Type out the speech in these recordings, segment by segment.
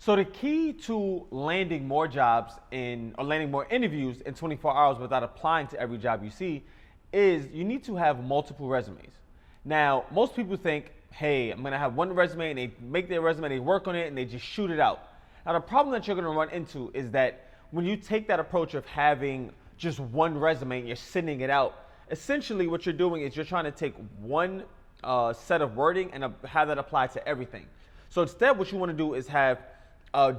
So the key to landing more jobs or landing more interviews in 24 hours without applying to every job you see is you need to have multiple resumes. Now, most people think, hey, I'm gonna have one resume, and they make their resume, they work on it, and they just shoot it out. Now, the problem that you're gonna run into is that when you take that approach of having just one resume and you're sending it out, essentially what you're doing is you're trying to take one set of wording and have that apply to everything. So instead, what you wanna do is have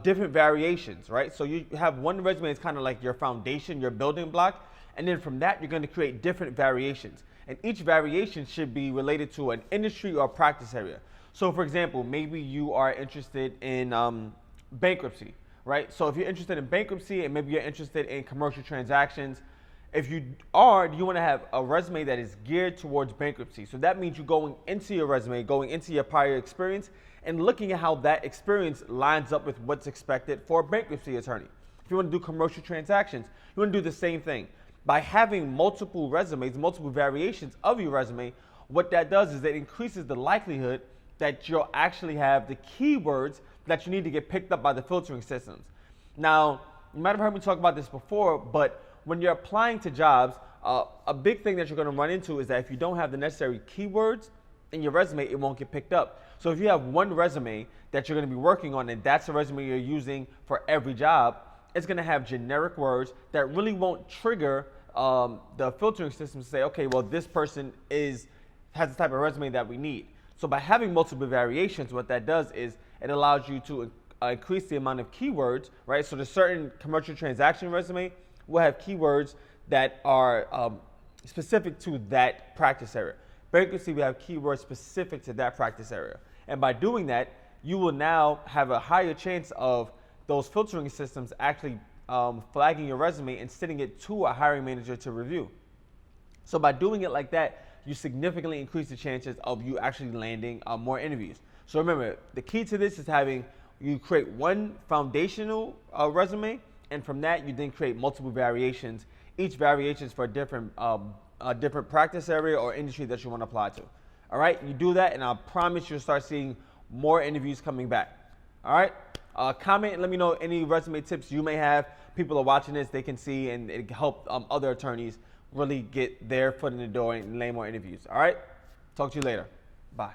different variations, right? So you have one resume is kind of like your foundation, your building block, and then from that, you're gonna create different variations. And each variation should be related to an industry or practice area. So for example, maybe you are interested in bankruptcy, right? So if you're interested in bankruptcy and maybe you're interested in commercial transactions, if you are, you want to have a resume that is geared towards bankruptcy. So that means you're going into your resume, going into your prior experience, and looking at how that experience lines up with what's expected for a bankruptcy attorney. If you want to do commercial transactions, you want to do the same thing. By having multiple resumes, multiple variations of your resume, what that does is it increases the likelihood that you'll actually have the keywords that you need to get picked up by the filtering systems. Now, you might have heard me talk about this before, but when you're applying to jobs, a big thing that you're going to run into is that if you don't have the necessary keywords in your resume, it won't get picked up. So if you have one resume that you're going to be working on and that's the resume you're using for every job, it's going to have generic words that really won't trigger the filtering system to say, okay, well, this person has the type of resume that we need. So by having multiple variations, what that does is it allows you to increase the amount of keywords, right? So the certain commercial transaction resume will have keywords that are specific to that practice area. Bankruptcy will have keywords specific to that practice area. And by doing that, you will now have a higher chance of those filtering systems actually flagging your resume and sending it to a hiring manager to review. So by doing it like that, you significantly increase the chances of you actually landing more interviews. So remember, the key to this is you create one foundational resume, and from that, you then create multiple variations. Each variation is for a different practice area or industry that you want to apply to. All right, you do that, and I promise you'll start seeing more interviews coming back. All right, comment and let me know any resume tips you may have. People are watching this, they can see, and it can help other attorneys really get their foot in the door and land more interviews. All right, talk to you later. Bye.